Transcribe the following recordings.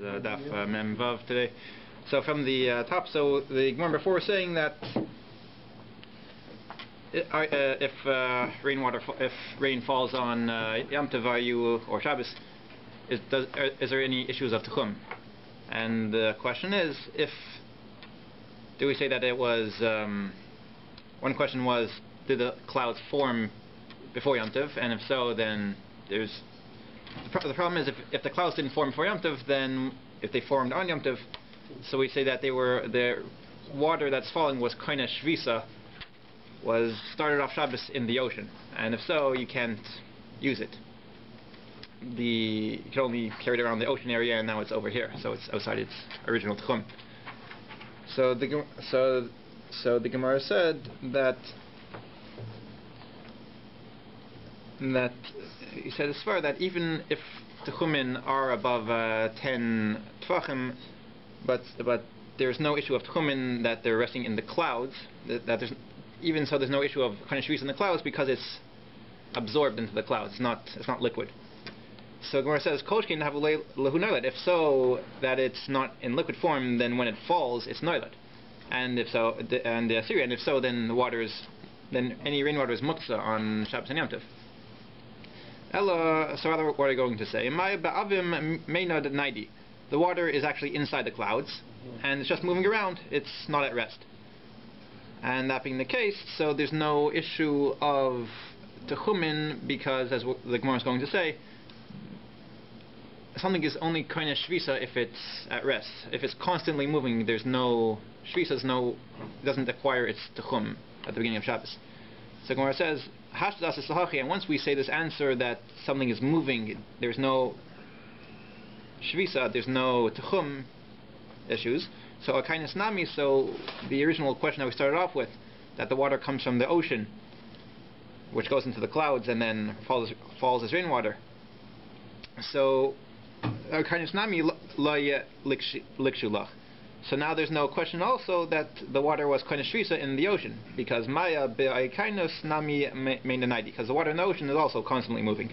DAF Mem Vav today. So from the top, so the Gemara before was saying that if rain falls on Yom Tov or Shabbos, is there any issues of Tchum? And the question is, do we say that it was? One question was, did the clouds form before Yom Tov? And if so, then there's the problem is if the clouds didn't form before Yom Tov, then if they formed on Yom Tov, so we say that the water that's falling was kind of shvisa, was started off Shabbos in the ocean, and if so, you can't use it. You can only carry it around the ocean area, and now it's over here, so it's outside its original tchum. So the Gemara said that he said as far that even if tchumin are above 10 tvachim, but there's no issue of tchumin that they're resting in the clouds. That there's even so there's no issue of kind of shvis in the clouds because it's absorbed into the clouds. It's not liquid. So Gemara says kolshkin have lehu. If so, that it's not in liquid form, then when it falls, it's noilet. And if so, and if so, then any rainwater is muksa on Shabbos and Yom Tov. Ella, so what are you going to say? The water is actually inside the clouds, and it's just moving around. It's not at rest. And that being the case, so there's no issue of techumin because, as the Gemara is going to say, something is only kind of shvisa if it's at rest. If it's constantly moving, there's no shvisa. It doesn't acquire its techum at the beginning of Shabbos. So Gemara says, and once we say this answer that something is moving, there's no shvisa, there's no techum issues. So a kindness nami. So the original question that we started off with, that the water comes from the ocean, which goes into the clouds and then falls as rainwater. So a kindness nami la likshulach. So now there's no question also that the water was kind of shvisa in the ocean, because maya be'aikainos nami meinanaidi, because the water in the ocean is also constantly moving.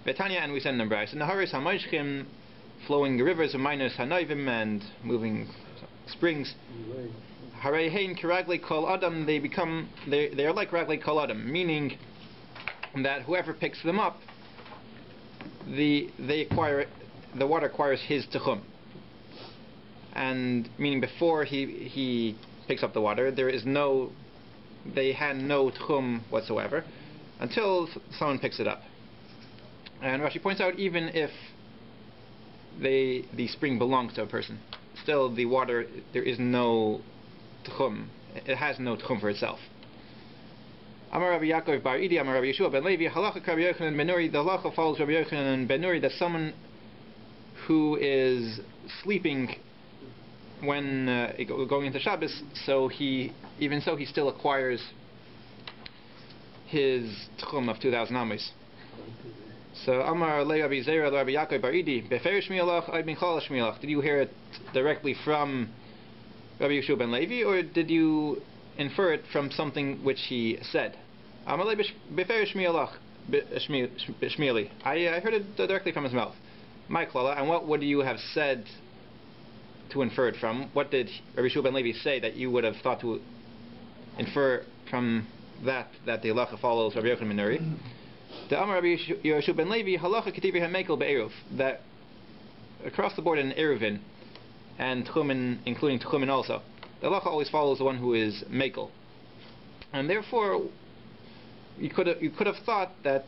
Betanya, and we send them Bryce. And the haris hamayshchim, flowing rivers of minus hanoivim and moving springs. Harei hein kiragli kol adam, they are like ragli kol adam, meaning that whoever picks them up, the water acquires his techum. And meaning before he picks up the water, they had no tchum whatsoever until someone picks it up. And Rashi points out, even if the spring belongs to a person, still the water, there is no tchum. It has no tchum for itself. Amar Rabbi Yaakov bar Idi, Amar Rabbi Yeshua ben Levi, halacha Rabbi Yochanan ben Nuri. The halacha follows Rabbi Yochanan ben Nuri that someone who is sleeping when going into Shabbos, so he still acquires his tchum of 2,000 amis. So Amar le Rabbi Zera le Rabbi Yaakov bar Idi, beferish mialach ay bin chalash mialach. Did you hear it directly from Rabbi Yeshua ben Levi, or did you infer it from something which he said? Amar le beferish mialach shmieli. I heard it directly from his mouth. My klala, and what would you have said to infer it from? What did Rabbi Yeshua ben Levi say that you would have thought to infer from that the halacha follows Rabbi Yochanan ben Nuri? The Amar Rabbi Yeshua ben Levi halacha ketivi hamekel be'eruv, that across the board in eruvin and tchumin, including tchumin also, the halacha always follows the one who is mekel, and therefore you could have thought that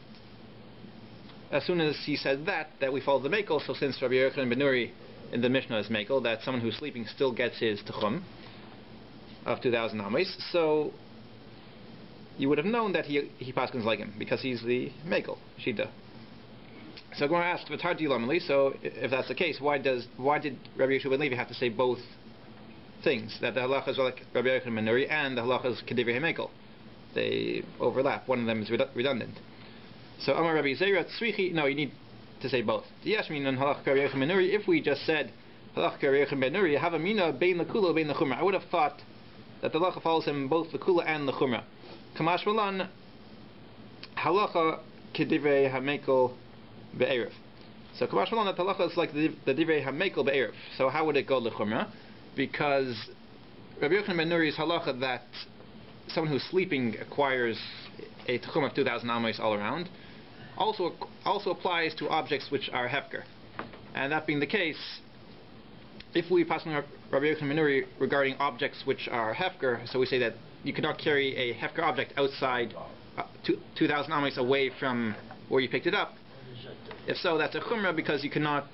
as soon as he said that we follow the mekel. So since Rabbi Yochanan ben Nuri in the Mishnah is mekel, that someone who's sleeping still gets his tchum of 2,000 amis, so you would have known that he paskins like him, because he's the mekel shita. So I'm going to ask v'tar dilamali. So if that's the case, why did Rabbi Yeshua ben Levi have to say both things, that the halacha is like Rabbi Yochanan ben Nuri and the halacha is kedivrei hamekel? They overlap. One of them is redundant. So Amar Rabbi Zera Tzvi, no, you need to say both. Yashmin and halacha Rabbi Yochanan ben Nuri. If we just said halacha Rabbi Yochanan ben Nuri, have a mina bein lekula bein lechumra, I would have thought that the halacha follows him both the kula and the chumra. Kamash malan halacha kedivrei hamekel be'erev. So Kamash Malon, that halacha is like the divrei hamekel be'erev. So how would it go l'chumra? Because Rabbi Yochanan ben Nuri's halacha that someone who's sleeping acquires a tchum of 2,000 amos all around also applies to objects which are hefker. And that being the case, if we pass on Rabbi Yochanan ben Nuri regarding objects which are hefker, so we say that you cannot carry a hefker object outside 2,000 amos away from where you picked it up. If so, that's a chumrah because you cannot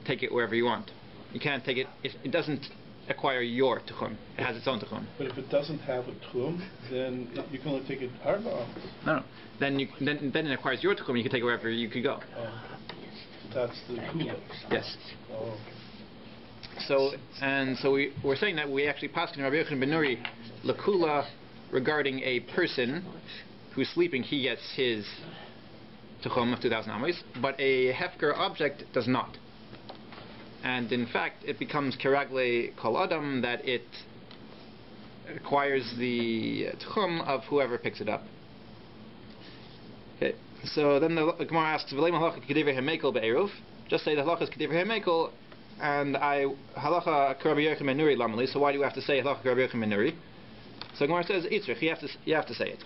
take it wherever you want. You can't take it. It doesn't acquire your tchum. It has its own tchum. But if it doesn't have a tchum, then you can only take it arba amos. No. Then it acquires your tchum. You can take it wherever you could go. That's the kula. Yes. Oh. So we're saying that we actually pass in Rabbi Yochanan ben Nuri lakula regarding a person who's sleeping. He gets his tchum of 2,000 amos, but a hefker object does not. And in fact, it becomes keragle kol adam, that it acquires the tchum of whoever picks it up. Okay. So then the Gemara asks, "V'leim halacha k'divrei hamekel be'eruv." Just say the halacha is k'divrei hamekel, and halacha k'Rabbi Yochanan ben Nuri lamali. So why do you have to say halacha k'Rabbi Yochanan ben Nuri? So Gemara says itzrich. You have to say it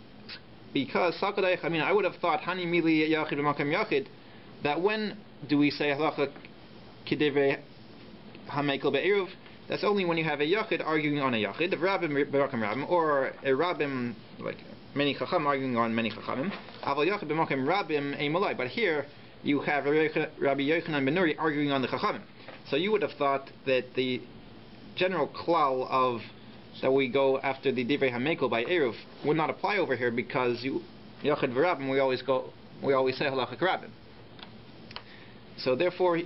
because sakadayich. I mean, I would have thought hani mili yachid b'makam yachid, that when do we say halacha k'divrei hamekel be'eruv? That's only when you have a yachid arguing on a yachid, of rabbim b'makam rabbim, or a rabbim like many chacham arguing on many chachamim. Aval yachid b'makam rabbim a malai. But here you have Rabbi Yochanan ben Nuri arguing on the chachamim. So you would have thought that the general klal of that we go after the divrei hamekel by eruv would not apply over here, because yachid v'rabbim we always say halacha k'rabbim. So therefore,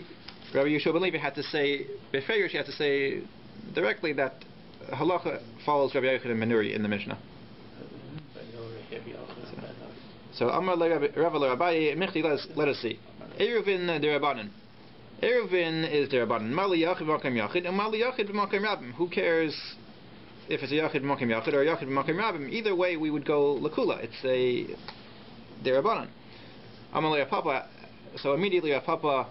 Rabbi Yeshua ben Levi had to say beferish. He had to say directly that halacha follows Rabbi Yochanan ben Nuri in the Mishnah. So Amar Rava Rabbi Michti, let us see. Eruvin derabanan. Eruvin is derabanan. Mali yachid b'makam yachid and mali yachid b'makam rabbim. Who cares if it's a yachid b'makam yachid or a yachid b'makam rabbim? Either way, we would go lakula. It's a derabanan. Amar Papa. So immediately Rav Papa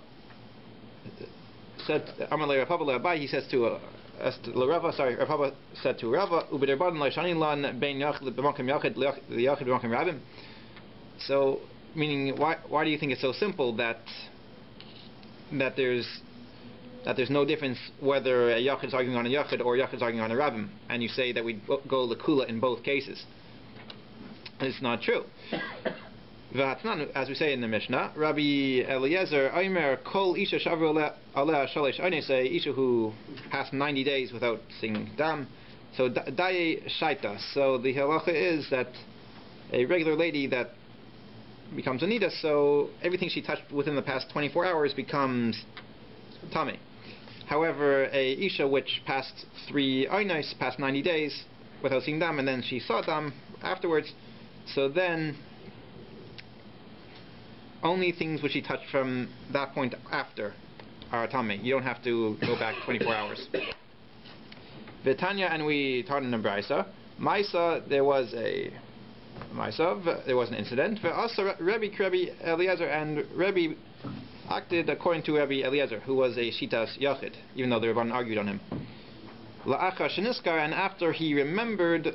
said, Amar Papa Rabbi. He says to Rav Papa said to Rava, Ubederabanan la'shani lan bein yachid b'makam yachid liyachid b'makam rabbim. So, meaning, why do you think it's so simple that there's no difference whether a yachid is arguing on a yachid or a yachid is arguing on a rabbim, and you say that we go lakula in both cases? And it's not true. As we say in the Mishnah, Rabbi Eliezer Aimer Kol Isha Shavru Aleh Shalish Aine, say Isha who passed 90 days without seeing dam. So Daye Shaita. So the halacha is that a regular lady that becomes Anita, so everything she touched within the past 24 hours becomes Tami. However, a Isha which passed 3 Ainais, past 90 days without seeing dam, and then she saw dam afterwards, so then only things which she touched from that point after are Tami. You don't have to go back 24 hours. Vitanya, and we taught in the Braisa, Maisa, there was an incident. Rabbi Eliezer, and Rabbi acted according to Rabbi Eliezer, who was a Shitas Yachid, even though the Rabban argued on him. La'acha sheniskar, and after he remembered,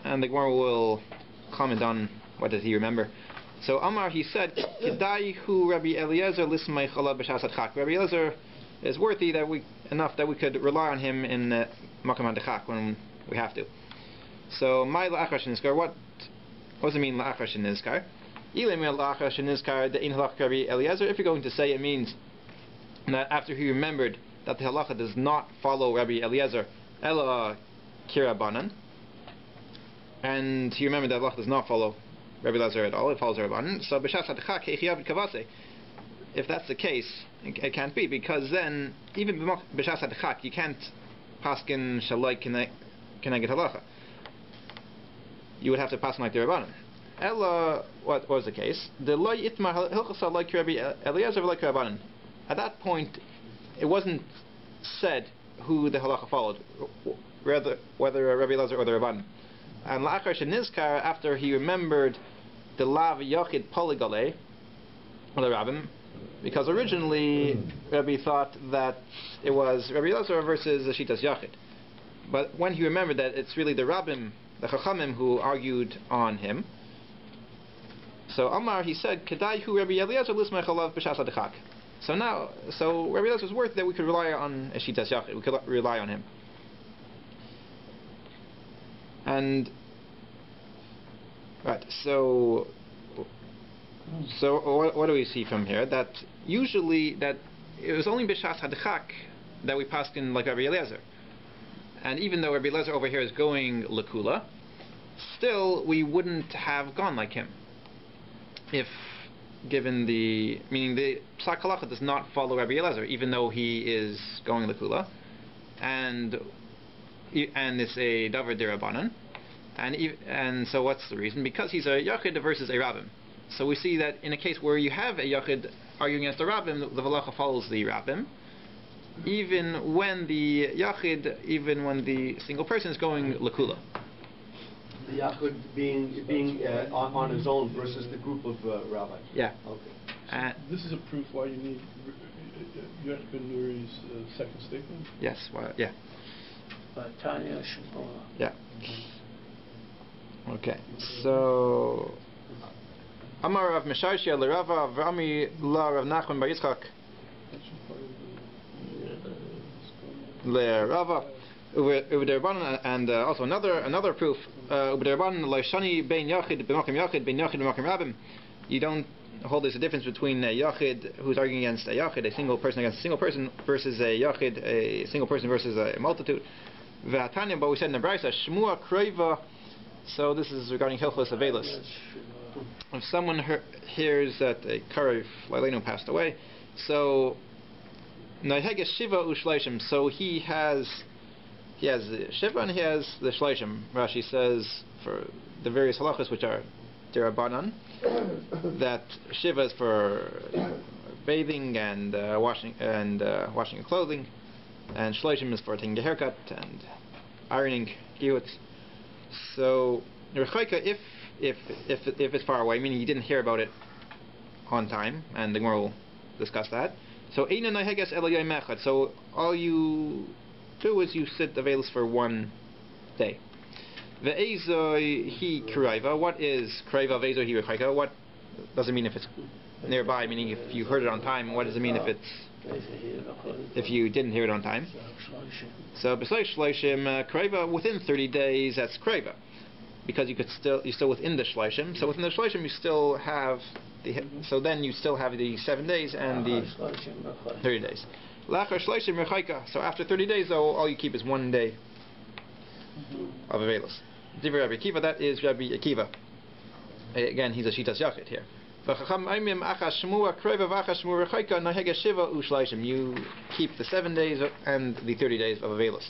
and the Gemara will comment on what did he remember. So Amar, he said, Kedai hu Rabbi Eliezer lismei chala b'shas adchak. Rabbi Eliezer is worthy enough that we could rely on him in Makam adchak when we have to. So my la'acha sheniskar, what does it mean la'achar shenizkar? If you're going to say it means that after he remembered that the halacha does not follow Rabbi Eliezer, ela kirabanan, and he remembered that halacha does not follow Rabbi Eliezer at all, it follows Rabbanan. So if that's the case, it can't be, because then even b'shas hadchak you can't paskin shalai keneged halacha. You would have to pass like the Rabbanan. Ella, what was the case? The loy itmar hilchasa like Rabbi Eliezer like Rabbanan. At that point, it wasn't said who the halacha followed, whether Rabbi Eliezer or the Rabbanan. And la'achar shenizkar, after he remembered the lav yachid poligale, or the rabbim, Because originally Rabbi thought that it was Rabbi Elazar versus the Shitas Yachid. But when he remembered that it's really the Rabbim, the Chachamim, who argued on him, so Amar, he said, Kedai hu Rabbi Eliezer lismech alav b'shas hadechak. So Rabbi Eliezer was worth that we could rely on a Shitas Yachid, we could rely on him. And right, so what do we see from here? That usually that it was only b'shas hadechak that we passed in like Rabbi Eliezer. And even though Rabbi Eliezer over here is going lekula, still we wouldn't have gone like him. If given meaning the Psak Halacha does not follow Rabbi Eliezer, even though he is going lekula, and it's a davar derabanan, and so what's the reason? Because he's a yachid versus a rabbim. So we see that in a case where you have a yachid arguing against a rabbim, the halacha follows the rabbim, even when the single person is going lekula. The yachid being on his own versus the group of rabbis. Yeah. Okay. This is a proof why you need Yochid ben Nuri's second statement. Yes. Well, yeah. Yeah. Okay. So Amar Rav Meshashia l'Rava Vrami la Rav Nachman bar Yitzchak l'Rava U'v'derbanan, and also another proof U'v'derbanan l'Shani bein Yachid b'makim Rabbim. You don't hold there's a difference between a Yachid who's arguing against a Yachid, a single person against a single person, versus a Yachid, a single person versus a multitude. V'atanya, but we said in the Brisa Shmua Kroiva. So this is regarding Hilchos Avelis. If someone hears that a Karev Leilenu passed away, so Naheges Shiva Ushleishim. So he has the Shiva and he has the Shleishim. Rashi says for the various halachas which are derabanan, that Shiva is for bathing and washing your clothing, and Shleishim is for taking a haircut and ironing kibbutz. So Rechaika, if it's far away, meaning you didn't hear about it on time, and the Gemara will discuss that. So Eina Naheges Ela Yom Echad. So all you do is you sit available for one day. Ve'ezoi hi Kraiva. What is Kraiva? Ve'ezoi hi Rechaika. What does it mean if it's nearby? Meaning if you heard it on time. What does it mean if you didn't hear it on time? So besides Shloshim, Kraiva within 30 days, that's Kraiva, because you're still within the Shloshim. So within the Shloshim you still have then you still have the 7 days and the 30 days. Lachar Shloshim Rechaika. So after 30 days, though, all you keep is 1 day of Avelis. Divrei Rabbi Akiva, that is Rabbi Akiva. Again, he's a Shitas Yachid here. You keep the 7 days and the 30 days of Avelis.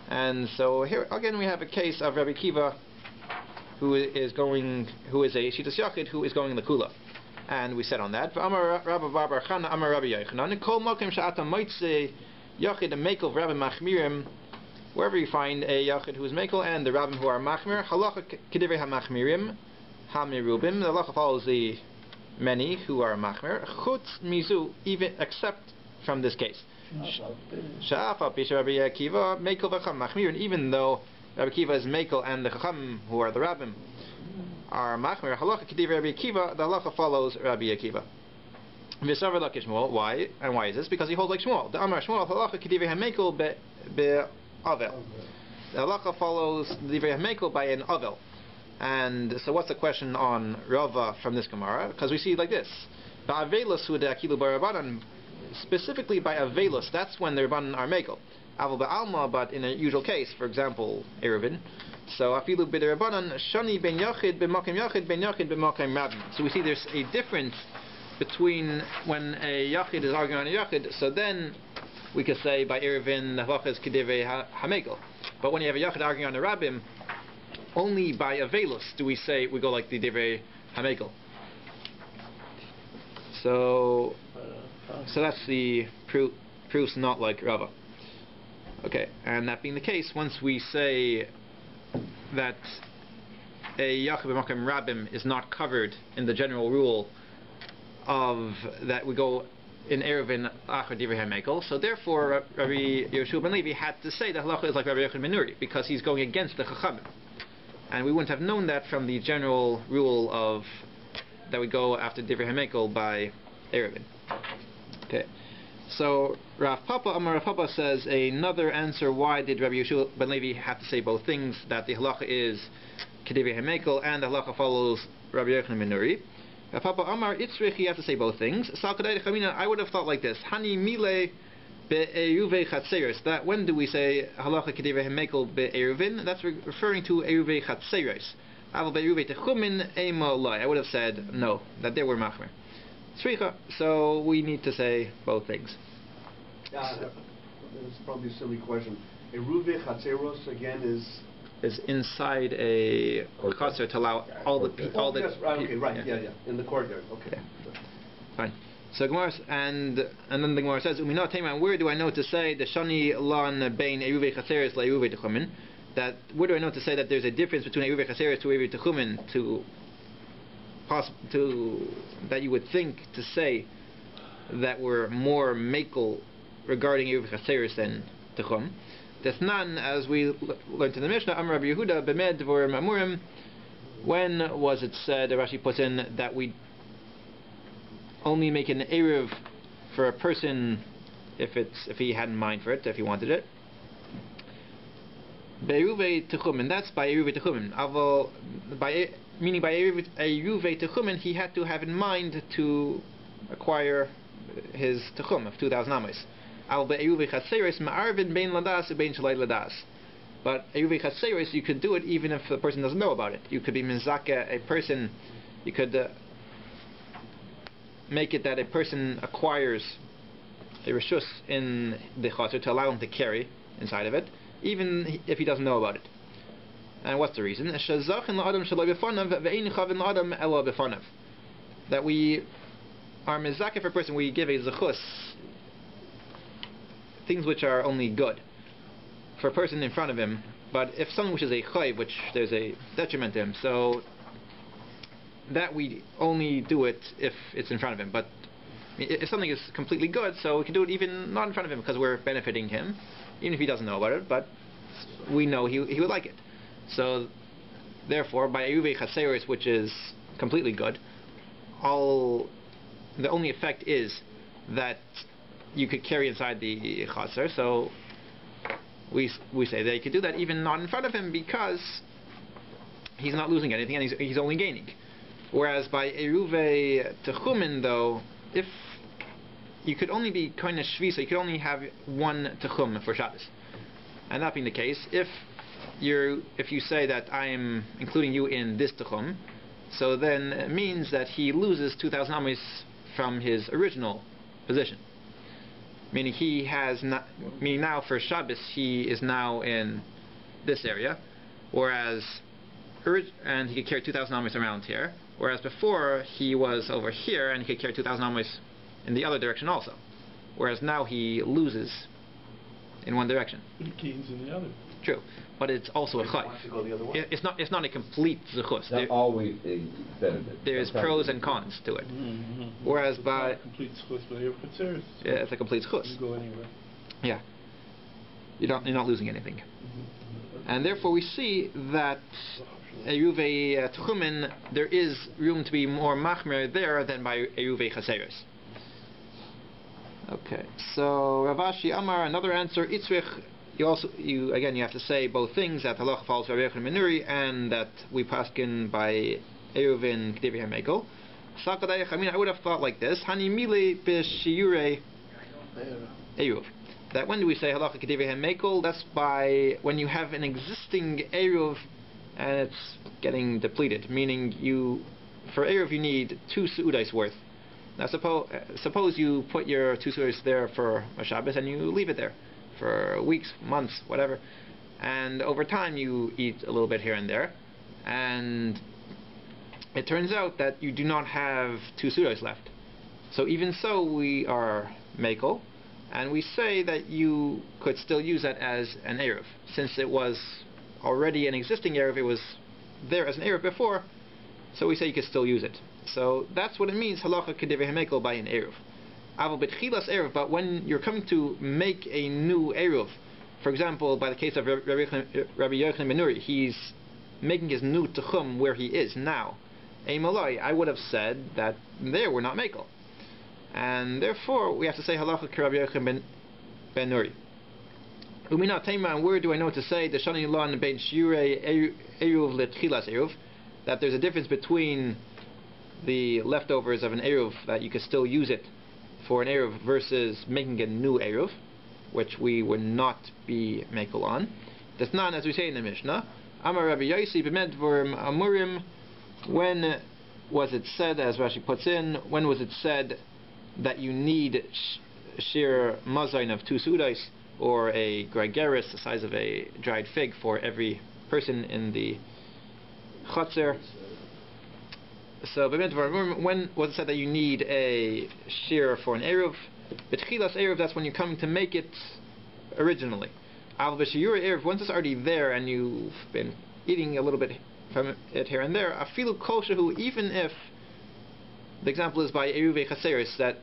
And so here again we have a case of Rabbi Akiva who is a Shitas Yachid who is going lekula. And we said on that, Amar Rabbi Bar Chana, Amar Rabbi Yochanan, Kol Mokim Sha'ata Moitze Yachid Mekel Rabbi Machmirim. Wherever you find a Yachid who is Mekel and the Rabbim who are Machmir, Halacha Kedivrei HaMachmirim Hamirubim. The Halacha follows the many who are Machmir. Chutz Mizu, even except from this case. Sha'afa Pisha Rabbi Akiva Mekel V'cham Machmirim. Even though Rabbi Akiva is Mekel and the Chacham who are the Rabbim are Machmir, Halacha Kedivrei Rabbi Akiva, the Halacha follows Rabbi Akiva. V'savar Laki Shmuel. Why? And why is this? Because he holds like Shmuel. The Amar Shmuel Halacha Kedivrei HaMekel be'avel. The Halacha follows the Divrei HaMekel by an avel. And so what's the question on Rava from this Gemara? Because we see like this. Ba'avelus hu de'akilu barabanan. Specifically by avelus, that's when the Rabbanan are mekel. Aval ba'alma, but in a usual case, for example, Eruvin. So afilu b'derabanan shani ben yachid b'makim rabbin. So we see there's a difference between when a yachid is arguing on a yachid. So then we could say by Eruvin the halacha is kedivrei hamekel. But when you have a yachid arguing on a rabbim, only by avelus do we say we go like the divrei hamekel. So that's the proofs not like Rava. Okay, and that being the case, once we say that a yachid b'makom rabbim is not covered in the general rule of that we go in Eruvin Achar Divrei HaMekel. So therefore, Rabbi Yehoshua ben Levi had to say that halacha is like Rabbi Yochanan ben Nuri because he's going against the Chachamim, and we wouldn't have known that from the general rule of that we go after Divrei HaMekel by Eruvin. Okay. So Rav Papa Amar Rav Papa says another answer why did Rabbi Yehoshua ben Levi have to say both things, that the halacha is Divrei HaMekel and the halacha follows Rabbi Yochanan ben Nuri. Rav Papa Amar Itzrich, he has to say both things. I would have thought like this: Hani mile be'eruvei chatzeres. That when do we say halacha Divrei HaMekel be'eruvin? That's referring to eruvei chatzeres. Aval be'eruvei techumin ema lai. I would have said no, that they were machmer. So we need to say both things. That's probably a silly question. Eruvei chatzeros again is inside a chaser to allow all the people. Yes, right, okay, right, yeah, in the courtyard. Okay, yeah. Fine. So Gemara and then the Gemara says, "Umina Tema, where do I know to say the shani lan bein eruvei chaseres la eruvei techumin?" That where do I know to say that there's a difference between eruvei chaseres to eruvei techumin to that you would think to say that we're more makel regarding eruvei chaseres than techum. Desnan, as we learned in the Mishnah, Amar Rabbi Yehuda b'med dvorim amurim. When was it said? Rashi puts in that we only make an eruv for a person if he had in mind for it, if he wanted it. Be'eruvei techumin, that's by eruvei techumin. Meaning by eruvei techumin, he had to have in mind to acquire his techum of 2,000 amos. But eruvei chatzeres, you could do it even if the person doesn't know about it. You could be mizaka a person. You could make it that a person acquires a reshus in the chaser to allow him to carry inside of it, even if he doesn't know about it. And what's the reason? That we are mizaka for a person. We give a zechus, things which are only good for a person in front of him, but if something which is a chayv, which there's a detriment to him, so that we only do it if it's in front of him. But if something is completely good, so we can do it even not in front of him because we're benefiting him, even if he doesn't know about it, but we know he would like it. So therefore, by eruvei chaseris, which is completely good, the only effect is that you could carry inside the chaser, so we say that you could do that even not in front of him because he's not losing anything and he's only gaining. Whereas by eruvei techumin, though, if you could only be kind of shvi, so you could only have one techum for Shabbos, and that being the case, if you say that I'm including you in this techum, so then it means that he loses 2,000 amos from his original position. Meaning meaning now for Shabbos he is now in this area, and he could carry 2,000 amos around here, whereas before he was over here and he could carry 2,000 amos in the other direction also, whereas now he loses in one direction. But he gains in the other. True, but it's also a chayv. It's not a complete zechus. Not always a benefit. There's pros and cons to it. Mm-hmm. Whereas by complete zechus, but it's a complete zechus. You go anywhere. Yeah, you're not losing anything, and therefore we see that eruvei techumin there is room to be more machmer there than by eruvei chaseres. Okay, so Rav Ashi Amar, another answer, Itzrich. You have to say both things, that halacha follows Rabbi Yochanan ben Nuri and that we paskin by eruvin Divrei HaMekel. I would have thought like this: Hani mile b'shiyurei eruv. That when do we say halacha Divrei HaMekel? That's by when you have an existing eruv and it's getting depleted. Meaning for eruv you need 2 su'udais worth. Now suppose you put your 2 su'udais there for a Shabbos and you leave it there for weeks, months, whatever, and over time you eat a little bit here and there, and it turns out that you do not have 2 sudos left. So even so, we are mekel, and we say that you could still use that as an eruv, since it was already an existing eruv. It was there as an eruv before, so we say you could still use it. So that's what it means, halacha kedivei hamekel by an eruv. Aval betchilas eruv, but when you're coming to make a new eruv, for example, by the case of Rabbi Yochanan ben Nuri, he's making his new techum where he is now. A malai, I would have said that there we're not mekel, and therefore we have to say halacha ke Rabbi Yochanan ben Nuri. Umina tema, and where do I know to say the shani lan ben shiurei eruv letchilas eruv, that there's a difference between the leftovers of an eruv that you could still use it for an eruv versus making a new eruv, which we would not be mekel on. That's not, as we say in the Mishnah. Amar Rabbi Yossi b'medvorim amurim. When was it said, as Rashi puts in, when was it said that you need shir mazain of 2 sudais, or a gregaris, the size of a dried fig, for every person in the chotzer? So, when was it said that you need a shir for an eruv? Betchilas eruv, that's when you're coming to make it originally. Al b'shiyura eruv, once it's already there and you've been eating a little bit from it here and there, afilu kol shehu, even if the example is by eruv chaseris, that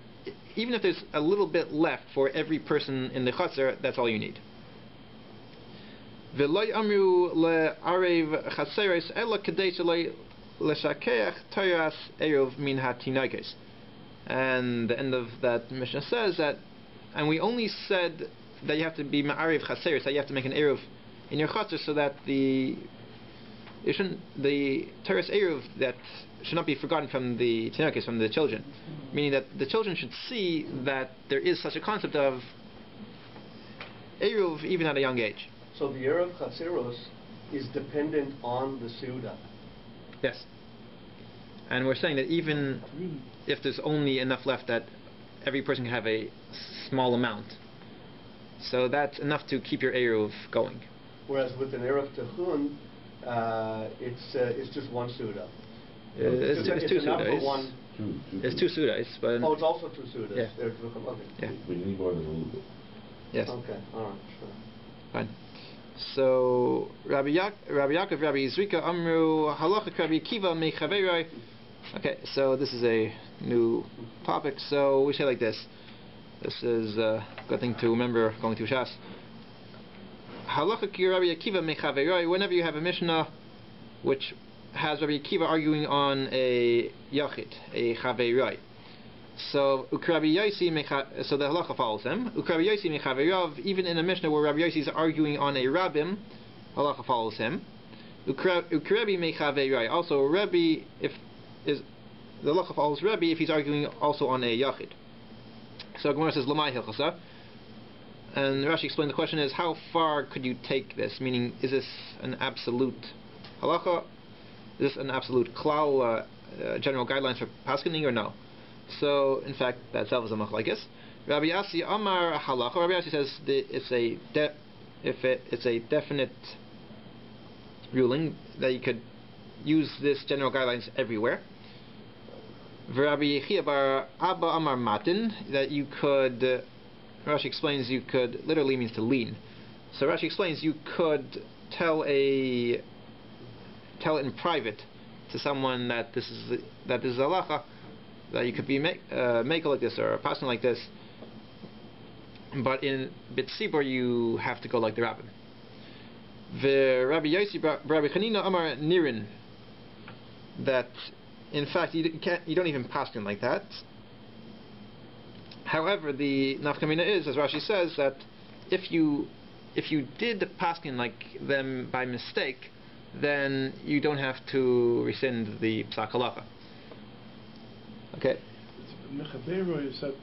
even if there's a little bit left for every person in the chotzer, that's all you need. V'loy amru le'arev chaseris ela kadei shalei l'shakeach toras eruv min hatinagos. And the end of that Mishnah says that, and we only said that you have to be ma'arev chaseris, that you have to make an eruv in your chotzer, so that the toras eruv that should not be forgotten from the tinagos, from the children, meaning that the children should see that there is such a concept of eruv even at a young age. So the eruv chaseros is dependent on the seudah. Yes. And we're saying that even if there's only enough left that every person can have a small amount, so that's enough to keep your eruv going. Whereas with an eruv techun, it's just one seudah. It's two sudais. It's 2 sudais, but it's also 2 sudais. Yeah. Okay. Yeah. But you need more than a little bit. Yes. Okay. All right. Sure. Fine. So Rabbi Yaakov, Rabbi Zrika, Amru Halacha Rabbi Akiva Mechaveroi. Okay, so this is a new topic. So we say like this. This is a good thing to remember going through Shas. Halacha Rabbi Akiva Mechaveroi. Whenever you have a Mishnah which has Rabbi Akiva arguing on a Yachid, a Chaveroi. So Rabbi Yossi so the halacha follows him. Rabbi Yossi Mechaverov, even in a Mishnah where Rabbi Yossi is arguing on a Rabbim, halacha follows him. Rabbi Mechaveroi, also Rabbi, if is the halacha follows Rabbi if he's arguing also on a Yachid. So Gemara says Lamai Hilchasa, and Rashi explained the question is, how far could you take this? Meaning, is this an absolute halacha? Is this an absolute klal, general guidelines for paskening, or no? So, in fact, that itself is a machlekes. Rabbi Yassi Amar Halacha. Rabbi Yassi says it's a definite ruling that you could use this general guidelines everywhere. Rabbi Yechia Bar Abba Amar Matin, that you could. Rashi explains you could literally means to lean. So Rashi explains you could tell it in private to someone that this is halacha, that you could be make like this or passing like this, but in Bitsibor you have to go like the Rabbin. The Rabbi Yossi, Rabbi Chanina Amar Nirin, that in fact you don't even pass them like that. However, the nafkamina is, as Rashi says, that if you did pass like them by mistake, then you don't have to rescind the psak halacha. Okay. Mechaveroi is that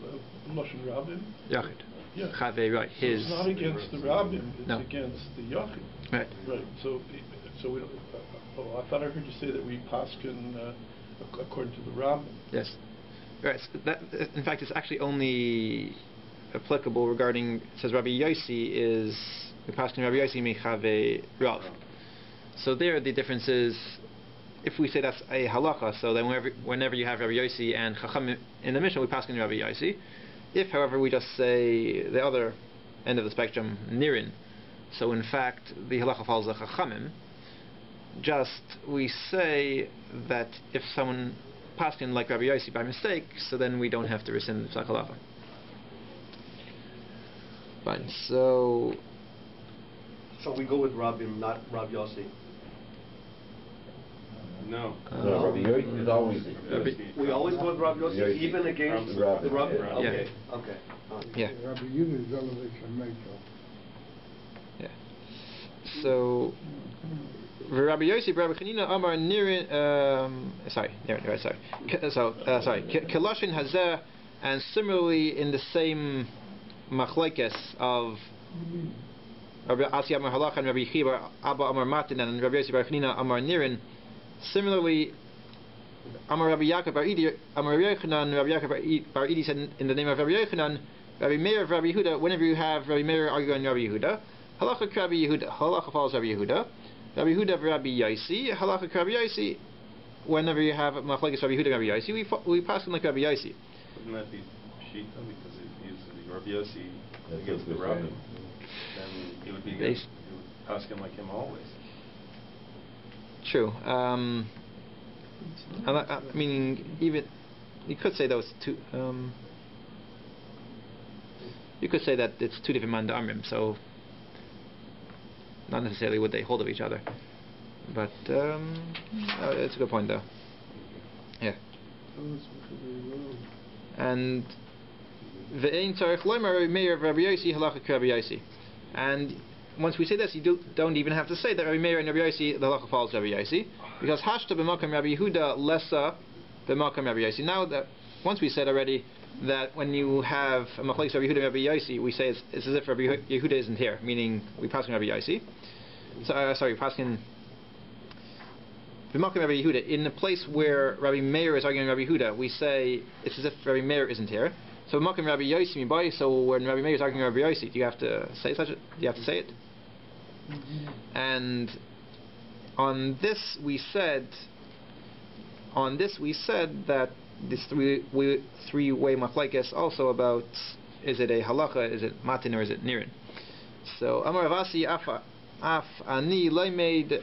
Lashon Rabbim? Yachid. Yeah. Chaveroi. His. It's not against the Rabbim, it's No. against the Yachid. Right. Right. So we don't. I thought I heard you say that we paskin according to the Rabbim. Yes. Right. So that, in fact, it's actually only applicable regarding. It says Rabbi Yossi is we paskin Rabbi Yossi mechave Rav. So there, the difference is, if we say that's a halacha, so then whenever you have Rabbi Yossi and Chacham in the Mishnah, we pass in Rabbi Yossi. If, however, we just say the other end of the spectrum, Nirin, so in fact the halacha follows the Chachamim, just we say that if someone paskin like Rabbi Yossi by mistake, so then we don't have to rescind the psak halacha. Fine. So we go with Rabbim, not Rabbi Yossi. No. No, Rabbi Yossi is always. We always go with Rabbi Yossi, Yossi. even against the Rabbi. Rabbi. Yeah. Okay. Yeah. Okay. yeah. Rabbi Yehuda is always a mentor. Yeah. So Rabbi Yossi, Rabbi Chanina, Amar Nirin. Sorry. Kelashin Hazeh, and similarly in the same machlekes of Rabbi Asi Amar Halach and Rabbi Chiba Abba Amar Matin and Rabbi Yossi Bar Chanina Amar Nirin. Similarly, Amar Rabbi Yaakov Bar Idi Amar Rabbi Yochanan, Rabbi Yaakov Bar Idi said in the name of Rabbi Yochanan, Rabbi Meir of Rabbi Yehuda. Whenever you have Rabbi Meir arguing Rabbi Yehuda, Halacha Rabbi Yehuda, Halacha follows Rabbi Yehuda. Rabbi Yehuda of Rabbi Yossi, Halacha Rabbi Yossi. Whenever you have machlekes Rabbi Yehuda and Rabbi Yossi, we pass him like Rabbi Yossi. Wouldn't that be Shita? Because if he's Rabbi Yossi against the Rabbim, then he would be against, he would pass him like him always. True. Meaning, even you could say those two. You could say that it's two different manda amrim, so not necessarily would they hold of each other. But it's a good point, though. Yeah. And ve'ein tzarich loymar Rabbi Meir of Rabbi Yossi halacha Rabbi Yossi. And once we say this, you don't even have to say that Rabbi Meir and Rabbi Yossi, the halacha follows Rabbi Yossi, because hashta b'makam Rabbi Yehuda lessa b'makam Rabbi Yossi. Now that once we said already that when you have a machlekes Rabbi Yehuda and Rabbi Yossi, we say it's as if Rabbi Yehuda isn't here, meaning we pass on Rabbi Yossi. So pass in b'makam Rabbi Yehuda in the place where Rabbi Meir is arguing Rabbi Yehuda, we say it's as if Rabbi Meir isn't here. So b'makam Rabbi Yossi mibai. So when Rabbi Meir is arguing Rabbi Yossi, do you have to say such? Do you have to say it? And on this we said that this three-way machlekes also about is it a halacha, is it matin, or is it nirin? So Amar Avasi af ani loimed.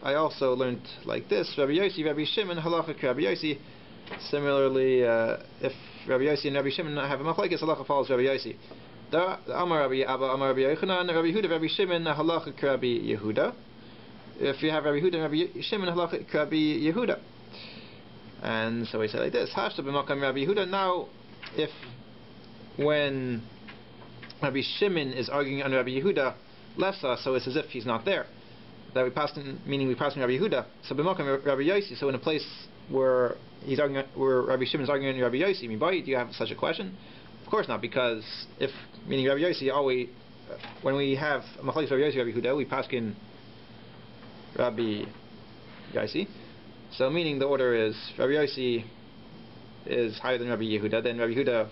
I also learned like this: Rabbi Yossi, Rabbi Shimon, halacha Rabbi Yossi. Similarly, if Rabbi Yossi and Rabbi Shimon have a machlekes, halacha follows Rabbi Yossi. Amar Rabbi Abba, Amar Rabbi Yochanan, Rabbi Yehuda, Rabbi Shimon, halacha Rabbi Yehuda. If you have Rabbi Yehuda and Rabbi Shimon, halacha Rabbi Yehuda. And so we say like this: Hashta b'makam Rabbi Yehuda. Now, if when Rabbi Shimon is arguing on Rabbi Yehuda, lessa, so it's as if he's not there. That we passed in, meaning we passed in Rabbi Yehuda. So b'makam Rabbi Yossi. So in a place where he's arguing, where Rabbi Shimon is arguing on Rabbi Yossi, BAYT, do you have such a question? Of course not, because if meaning Rabbi Yossi always, when we have machlekes Rabbi Yossi, Rabbi Yehuda, we pass in Rabbi Yossi. So meaning the order is Rabbi Yossi is higher than Rabbi Yehuda, then Rabbi Yehuda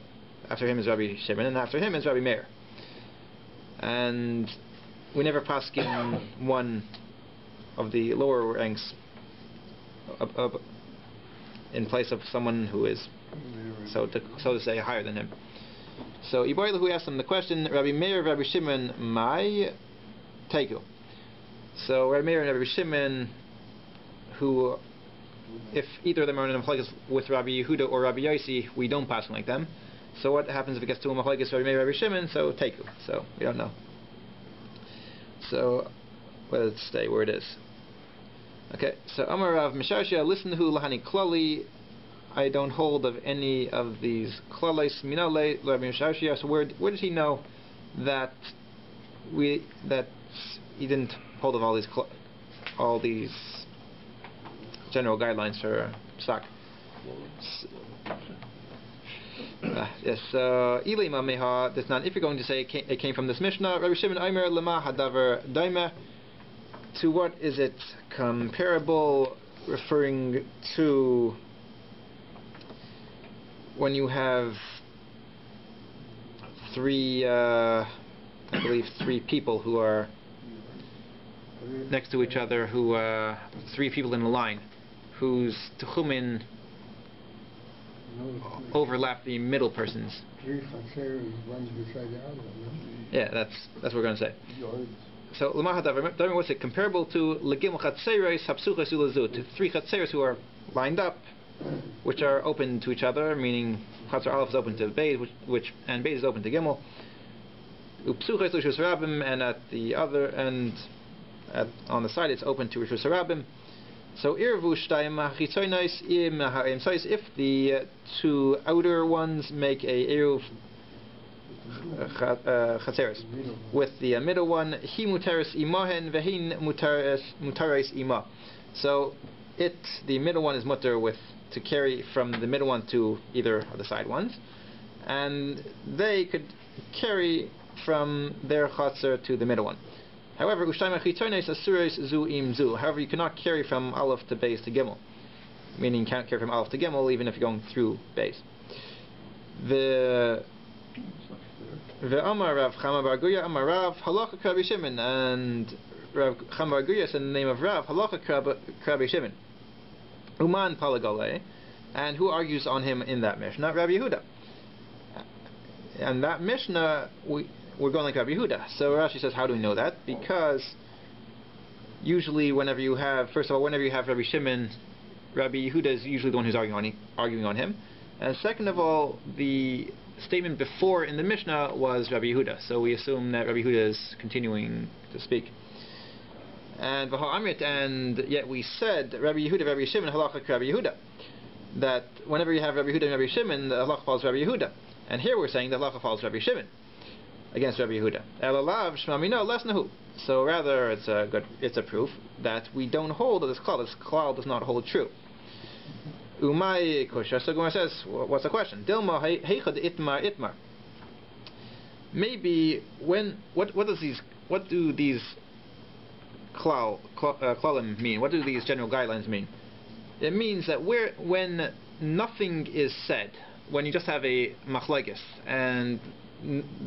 after him is Rabbi Shimon, and after him is Rabbi Meir. And we never pass in one of the lower ranks in place of someone who is so to say higher than him. So Iboilu, who asked him the question, Rabbi Meir, Rabbi Shimon, my teiku. So Rabbi Meir and Rabbi Shimon, who if either of them are in a machlekes with Rabbi Yehuda or Rabbi Yossi, we don't pass like them. So what happens if it gets to a machlekes Rabbi Meir, Rabbi Shimon? So teiku. So we don't know. So let's stay where it is. Okay. So Amar Rav Mishashia, listen who lahani klali. I don't hold of any of these klales minale Rabbi Mishashia. So where does he know that he didn't hold of all these general guidelines for psak? Yes, Ilima Meha, that's not. If you're going to say it came from this Mishnah, Rabbi Shimon Aimer Lama Hadavar Daima, to what is it comparable? Referring to when you have I believe three people who are next to each other, who three people in a line, whose techumin overlap the middle person's. Yeah, that's what we're going to say. So, what's it comparable to? Legim chatzeres hapsuches ulazut, to three chatzeres who are lined up which are open to each other, meaning Chatzar Aleph is open to Beis, and Beis is open to Gimel. Upsuches Rishus Rabim, and at the other end, on the side, it's open to Rishus Rabim. So Irvu Shtayim Chitzonos Im Ha'emsois, if the two outer ones make a Eruv Chatzeres with the middle one, Hi Muteres Imahen Vehin Mutares Ima. So the middle one is mutter to carry from the middle one to either of the side ones, and they could carry from their Chatzer to the middle one. However, you cannot carry from Aleph to Beis to Gimel, meaning you can't carry from Aleph to Gimel even if you're going through Beis. The Amar Rav Chama Bar Guya Amar Rav Halacha Krabi Shimon, and Rav Chama Bar Guya said in the name of Rav Halacha Krabi Shimon Uman Palagale, and who argues on him in that Mishnah? Rabbi Yehuda. And that Mishnah we're going like Rabbi Yehuda. So Rashi says, how do we know that? Because usually whenever you have Rabbi Shimon, Rabbi Yehuda is usually the one who's arguing on him. And second of all, the statement before in the Mishnah was Rabbi Yehuda. So we assume that Rabbi Yehuda is continuing to speak. And yet we said Rabbi Yehuda, Rabbi Shimon, halacha Rabbi Yehuda. That whenever you have Rabbi Yehuda and Rabbi Shimon, the halacha follows Rabbi Yehuda. And here we're saying the halacha follows Rabbi Shimon against Rabbi Yehuda. Elalav shmamino lesnahu. So rather, it's a proof that we don't hold this klal. This klal does not hold true. Umay kosher. So Gemara says, what's the question? Dilma heichad itmar. Maybe what do these klalim mean? What do these general guidelines mean? It means that when nothing is said, when you just have a machlokes and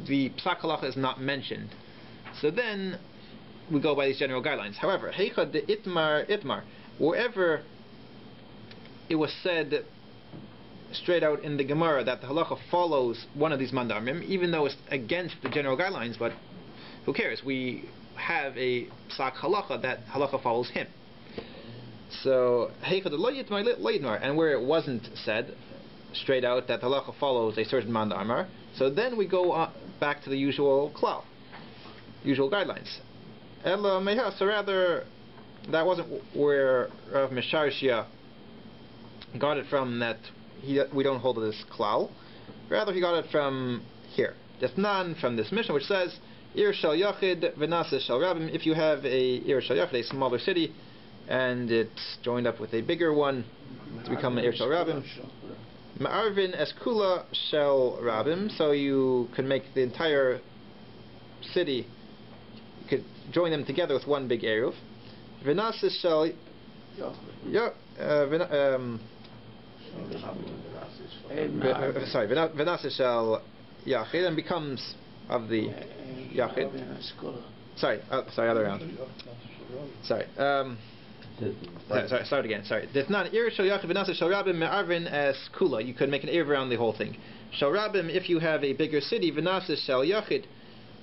the psak halacha is not mentioned, so then we go by these general guidelines. However, heichad de itmar, wherever it was said straight out in the Gemara that the halacha follows one of these mandarmim, even though it's against the general guidelines, but who cares? We have a psak halacha that halacha follows him. So heichad lo yitmar, and where it wasn't said straight out that halacha follows a certain mandarmar, so then we go back to the usual klal, usual guidelines. So rather, that wasn't where Rav Misharshia got it from, that we don't hold this klal. Rather, he got it from here. Desnan, from this Mishnah, which says, Ir shel yachid v'naseh shel rabim. If you have a Ir shel yachid, a smaller city, and it's joined up with a bigger one to become an Ir shel rabim. Ma'arvin eskula shel rabim, so you can make the entire city, you could join them together with one big eruv. V'naseh shel v'naseh shel yachid, and becomes of the yachid. Other round. Start again. There's not ir shel yachid v'naseh shel rabim me'arvin as kula. You could make an eruv around the whole thing. Shel rabim, if you have a bigger city, v'naseh shel yachid,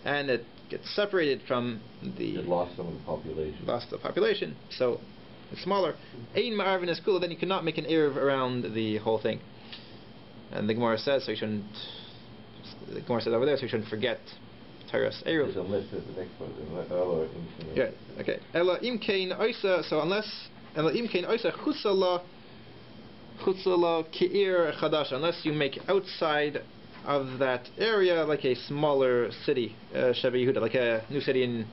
and it gets separated from it lost some of the population. Lost the population, so it's smaller. Ein me'arvin as kula, then you cannot make an eruv around the whole thing. And the Gemara says, so you shouldn't. The Gemara says over there, so you shouldn't forget Taras Eruv. Yeah, okay. Ela imkein oisa, so unless Ela imkein oisa chutzala ki'ir chadash, unless you make outside of that area like a smaller city, Sheva Yehuda, like a new city in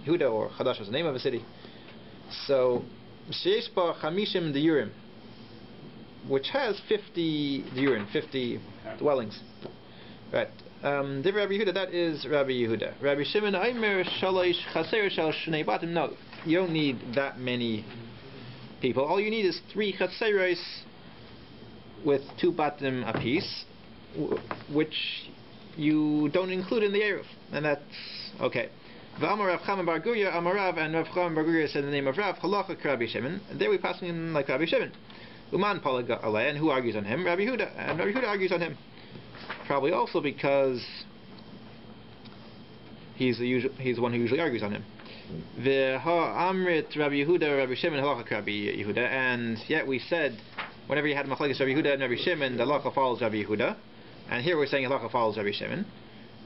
Yehuda, or Chadash was the name of a city. So sheyesh ba chamishim diurim, which has 50 diurim, 50 dwellings. Right. Rabbi Yehuda, that is Rabbi Yehuda. Rabbi Shimon Aimer Shalosh Chaser Shal Shnei Batim. No, you don't need that many people. All you need is 3 Chaseros with 2 Batim apiece, which you don't include in the Eruv, and that's okay. V'amar Rav Chama Bar Guya Amarav, and Rav Chama Bar Guya said in the name of Rav Halacha Rabbi Shimon. And there we pass him like Rabbi Shimon. Uman Palaga Alei, and who argues on him? Rabbi Yehuda, and Rabbi Yehuda argues on him. Probably also because he's the one who usually argues on him. V'ha amrit Rabbi Yehuda, Rabbi Shimon halacha Rabbi Yehuda, and yet we said whenever you had Machlekes Rabbi Yehuda and Rabbi Shimon, the halacha follows Rabbi Yehuda, and here we're saying halacha follows Rabbi Shimon.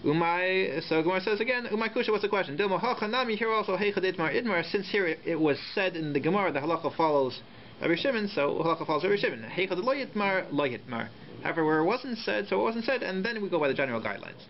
So Gemara says again, Umay Kusha, what's the question? Dilma Hachanami, here also Heichad Idmar, since here it was said in the Gemara the halacha follows Rabbi Shimon, so halacha follows Rabbi Shimon. Heichad Lo Yitmar, Lo Yitmar. However, where it wasn't said, so it wasn't said, and then we go by the general guidelines.